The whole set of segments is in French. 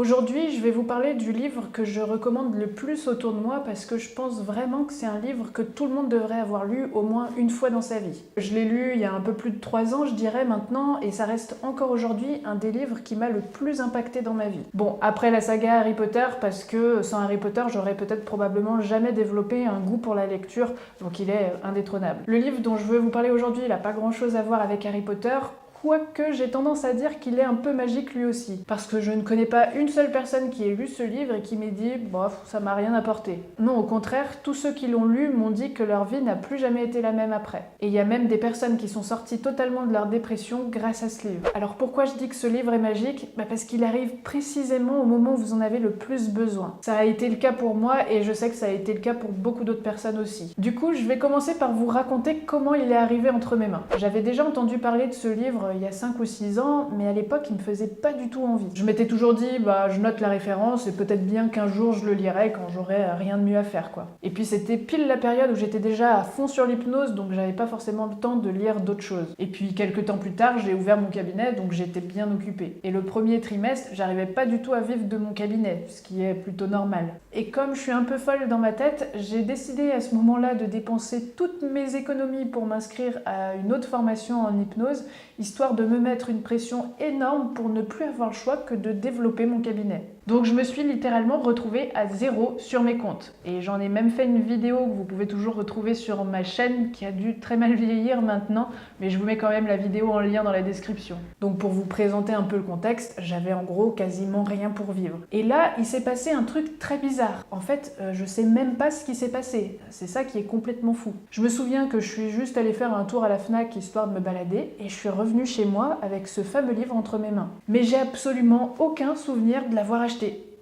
Aujourd'hui, je vais vous parler du livre que je recommande le plus autour de moi parce que je pense vraiment que c'est un livre que tout le monde devrait avoir lu au moins une fois dans sa vie. Je l'ai lu il y a un peu plus de 3 ans, je dirais maintenant, et ça reste encore aujourd'hui un des livres qui m'a le plus impacté dans ma vie. Bon, après la saga Harry Potter, parce que sans Harry Potter, j'aurais peut-être probablement jamais développé un goût pour la lecture, donc il est indétrônable. Le livre dont je veux vous parler aujourd'hui, il n'a pas grand-chose à voir avec Harry Potter, quoique j'ai tendance à dire qu'il est un peu magique lui aussi. Parce que je ne connais pas une seule personne qui ait lu ce livre et qui m'ait dit « bof, ça m'a rien apporté ». Non, au contraire, tous ceux qui l'ont lu m'ont dit que leur vie n'a plus jamais été la même après. Et il y a même des personnes qui sont sorties totalement de leur dépression grâce à ce livre. Alors pourquoi je dis que ce livre est magique ? Parce qu'il arrive précisément au moment où vous en avez le plus besoin. Ça a été le cas pour moi et je sais que ça a été le cas pour beaucoup d'autres personnes aussi. Du coup, je vais commencer par vous raconter comment il est arrivé entre mes mains. J'avais déjà entendu parler de ce livre il y a 5 ou 6 ans, mais à l'époque, il me faisait pas du tout envie. Je m'étais toujours dit, je note la référence et peut-être bien qu'un jour je le lirai quand j'aurai rien de mieux à faire, quoi. Et puis c'était pile la période où j'étais déjà à fond sur l'hypnose, donc j'avais pas forcément le temps de lire d'autres choses. Et puis quelques temps plus tard, j'ai ouvert mon cabinet, donc j'étais bien occupée. Et le premier trimestre, j'arrivais pas du tout à vivre de mon cabinet, ce qui est plutôt normal. Et comme je suis un peu folle dans ma tête, j'ai décidé à ce moment-là de dépenser toutes mes économies pour m'inscrire à une autre formation en hypnose, histoire de me mettre une pression énorme pour ne plus avoir le choix que de développer mon cabinet. Donc je me suis littéralement retrouvée à zéro sur mes comptes. Et j'en ai même fait une vidéo que vous pouvez toujours retrouver sur ma chaîne qui a dû très mal vieillir maintenant, mais je vous mets quand même la vidéo en lien dans la description. Donc pour vous présenter un peu le contexte, j'avais en gros quasiment rien pour vivre. Et là, il s'est passé un truc très bizarre. En fait, je sais même pas ce qui s'est passé. C'est ça qui est complètement fou. Je me souviens que je suis juste allée faire un tour à la Fnac histoire de me balader et je suis revenue chez moi avec ce fameux livre entre mes mains. Mais j'ai absolument aucun souvenir de l'avoir acheté.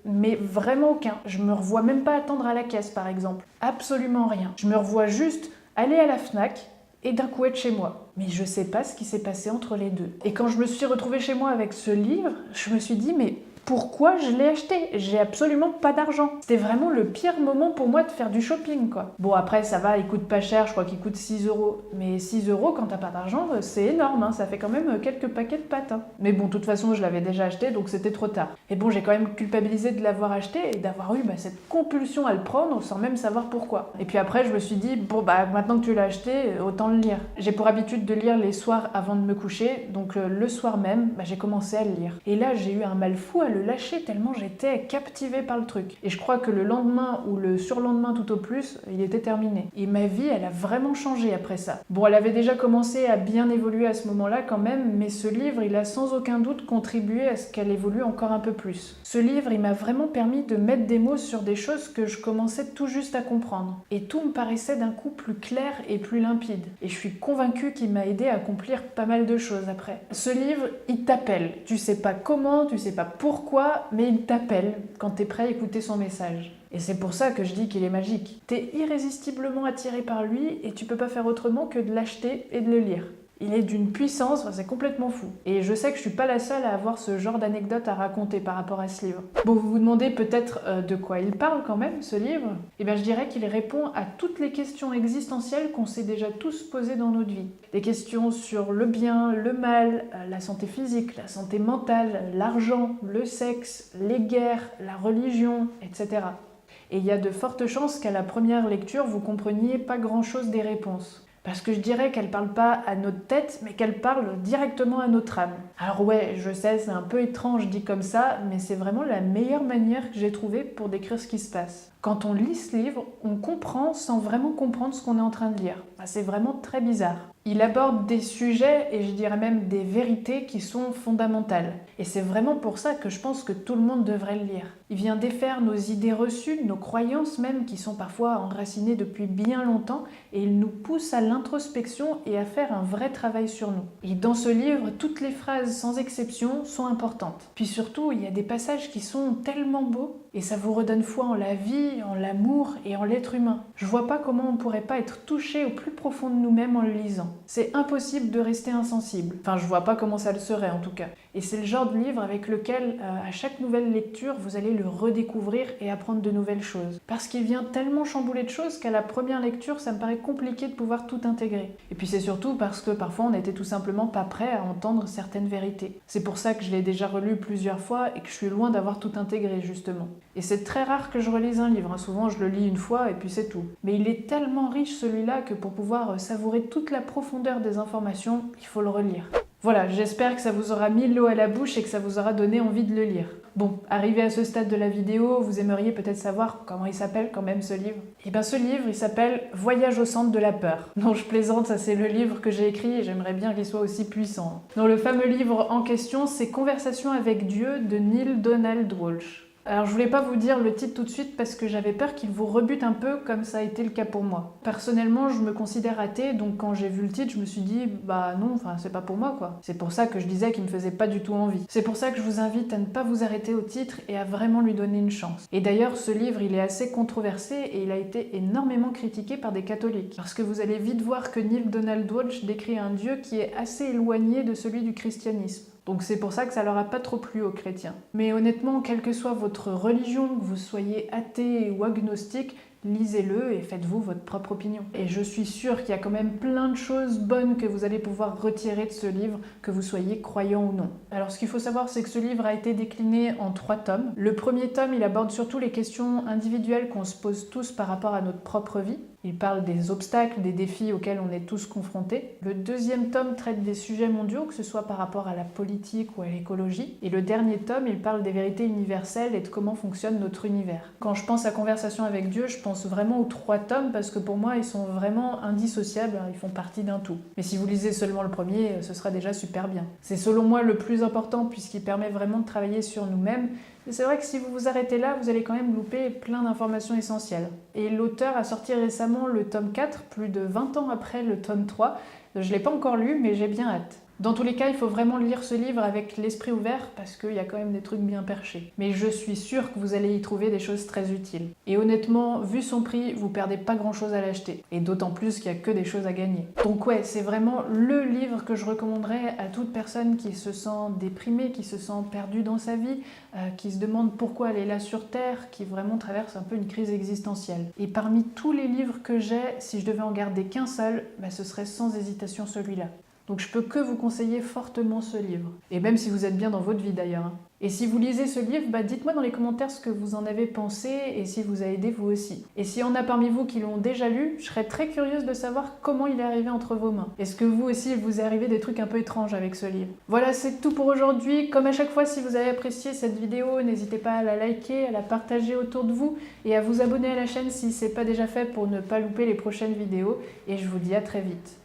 Mais vraiment aucun. Je me revois même pas attendre à la caisse par exemple. Absolument rien. Je me revois juste aller à la Fnac et d'un coup être chez moi. Mais je sais pas ce qui s'est passé entre les deux. Et quand je me suis retrouvée chez moi avec ce livre, je me suis dit mais pourquoi je l'ai acheté? J'ai absolument pas d'argent. C'était vraiment le pire moment pour moi de faire du shopping, quoi. Bon, après, ça va, il coûte pas cher, je crois qu'il coûte 6 €. Mais 6 € quand t'as pas d'argent, c'est énorme, hein, ça fait quand même quelques paquets de pâtes. Hein. Mais bon, de toute façon, je l'avais déjà acheté, donc c'était trop tard. Et bon, j'ai quand même culpabilisé de l'avoir acheté et d'avoir eu cette compulsion à le prendre sans même savoir pourquoi. Et puis après, je me suis dit, maintenant que tu l'as acheté, autant le lire. J'ai pour habitude de lire les soirs avant de me coucher, donc le soir même, j'ai commencé à le lire. Et là, j'ai eu un mal fou à le lâcher tellement j'étais captivée par le truc. Et je crois que le lendemain ou le surlendemain tout au plus, il était terminé. Et ma vie, elle a vraiment changé après ça. Bon, elle avait déjà commencé à bien évoluer à ce moment-là quand même, mais ce livre, il a sans aucun doute contribué à ce qu'elle évolue encore un peu plus. Ce livre, il m'a vraiment permis de mettre des mots sur des choses que je commençais tout juste à comprendre. Et tout me paraissait d'un coup plus clair et plus limpide. Et je suis convaincue qu'il m'a aidé à accomplir pas mal de choses après. Ce livre, il t'appelle. Tu sais pas comment, tu sais pas pourquoi, mais il t'appelle quand t'es prêt à écouter son message. Et c'est pour ça que je dis qu'il est magique. T'es irrésistiblement attiré par lui et tu peux pas faire autrement que de l'acheter et de le lire. Il est d'une puissance, c'est complètement fou. Et je sais que je suis pas la seule à avoir ce genre d'anecdote à raconter par rapport à ce livre. Bon, vous vous demandez peut-être de quoi il parle quand même, ce livre ? Eh bien, je dirais qu'il répond à toutes les questions existentielles qu'on s'est déjà tous posées dans notre vie. Des questions sur le bien, le mal, la santé physique, la santé mentale, l'argent, le sexe, les guerres, la religion, etc. Et il y a de fortes chances qu'à la première lecture, vous compreniez pas grand-chose des réponses. Parce que je dirais qu'elle parle pas à notre tête, mais qu'elle parle directement à notre âme. Alors ouais, je sais, c'est un peu étrange dit comme ça, mais c'est vraiment la meilleure manière que j'ai trouvée pour décrire ce qui se passe. Quand on lit ce livre, on comprend sans vraiment comprendre ce qu'on est en train de lire. C'est vraiment très bizarre. Il aborde des sujets, et je dirais même des vérités qui sont fondamentales. Et c'est vraiment pour ça que je pense que tout le monde devrait le lire. Il vient défaire nos idées reçues, nos croyances même, qui sont parfois enracinées depuis bien longtemps, et il nous pousse à l'introspection et à faire un vrai travail sur nous. Et dans ce livre, toutes les phrases, sans exception, sont importantes. Puis surtout, il y a des passages qui sont tellement beaux, et ça vous redonne foi en la vie, en l'amour et en l'être humain. Je vois pas comment on pourrait pas être touché au plus profond de nous-mêmes en le lisant. C'est impossible de rester insensible. Enfin, je vois pas comment ça le serait en tout cas. Et c'est le genre de livre avec lequel, à chaque nouvelle lecture, vous allez le redécouvrir et apprendre de nouvelles choses. Parce qu'il vient tellement chambouler de choses qu'à la première lecture, ça me paraît compliqué de pouvoir tout intégrer. Et puis c'est surtout parce que parfois on n'était tout simplement pas prêt à entendre certaines vérités. C'est pour ça que je l'ai déjà relu plusieurs fois et que je suis loin d'avoir tout intégré, justement. Et c'est très rare que je relise un livre, hein. Souvent je le lis une fois et puis c'est tout. Mais il est tellement riche celui-là que pour pouvoir savourer toute la profondeur des informations, il faut le relire. Voilà, j'espère que ça vous aura mis l'eau à la bouche et que ça vous aura donné envie de le lire. Bon, arrivé à ce stade de la vidéo, vous aimeriez peut-être savoir comment il s'appelle quand même ce livre. Et bien ce livre, il s'appelle Voyage au centre de la peur. Non, je plaisante, ça c'est le livre que j'ai écrit et j'aimerais bien qu'il soit aussi puissant. Non, le fameux livre en question, c'est Conversation avec Dieu de Neale Donald Walsch. Alors je voulais pas vous dire le titre tout de suite parce que j'avais peur qu'il vous rebute un peu comme ça a été le cas pour moi. Personnellement, je me considère athée, donc quand j'ai vu le titre, je me suis dit bah non, c'est pas pour moi quoi. C'est pour ça que je disais qu'il me faisait pas du tout envie. C'est pour ça que je vous invite à ne pas vous arrêter au titre et à vraiment lui donner une chance. Et d'ailleurs, ce livre, il est assez controversé et il a été énormément critiqué par des catholiques. Parce que vous allez vite voir que Neale Donald Walsch décrit un Dieu qui est assez éloigné de celui du christianisme. Donc c'est pour ça que ça leur a pas trop plu aux chrétiens. Mais honnêtement, quelle que soit votre religion, que vous soyez athée ou agnostique, lisez-le et faites-vous votre propre opinion. Et je suis sûre qu'il y a quand même plein de choses bonnes que vous allez pouvoir retirer de ce livre, que vous soyez croyant ou non. Alors ce qu'il faut savoir, c'est que ce livre a été décliné en 3 tomes. Le premier tome, il aborde surtout les questions individuelles qu'on se pose tous par rapport à notre propre vie. Il parle des obstacles, des défis auxquels on est tous confrontés. Le deuxième tome traite des sujets mondiaux, que ce soit par rapport à la politique ou à l'écologie. Et le dernier tome, il parle des vérités universelles et de comment fonctionne notre univers. Quand je pense à Conversation avec Dieu, je pense vraiment aux 3 tomes parce que pour moi, ils sont vraiment indissociables, ils font partie d'un tout. Mais si vous lisez seulement le premier, ce sera déjà super bien. C'est selon moi le plus important puisqu'il permet vraiment de travailler sur nous-mêmes. Et c'est vrai que si vous vous arrêtez là, vous allez quand même louper plein d'informations essentielles. Et l'auteur a sorti récemment le tome 4, plus de 20 ans après le tome 3. Je ne l'ai pas encore lu, mais j'ai bien hâte. Dans tous les cas, il faut vraiment lire ce livre avec l'esprit ouvert parce qu'il y a quand même des trucs bien perchés. Mais je suis sûre que vous allez y trouver des choses très utiles. Et honnêtement, vu son prix, vous perdez pas grand chose à l'acheter. Et d'autant plus qu'il n'y a que des choses à gagner. Donc ouais, c'est vraiment le livre que je recommanderais à toute personne qui se sent déprimée, qui se sent perdue dans sa vie, qui se demande pourquoi elle est là sur Terre, qui vraiment traverse un peu une crise existentielle. Et parmi tous les livres que j'ai, si je devais en garder qu'un seul, ce serait sans hésitation celui-là. Donc je peux que vous conseiller fortement ce livre. Et même si vous êtes bien dans votre vie d'ailleurs. Et si vous lisez ce livre, dites-moi dans les commentaires ce que vous en avez pensé et si vous a aidé vous aussi. Et s'il y en a parmi vous qui l'ont déjà lu, je serais très curieuse de savoir comment il est arrivé entre vos mains. Est-ce que vous aussi, il vous est arrivé des trucs un peu étranges avec ce livre? Voilà, c'est tout pour aujourd'hui. Comme à chaque fois, si vous avez apprécié cette vidéo, n'hésitez pas à la liker, à la partager autour de vous et à vous abonner à la chaîne si ce n'est pas déjà fait pour ne pas louper les prochaines vidéos. Et je vous dis à très vite.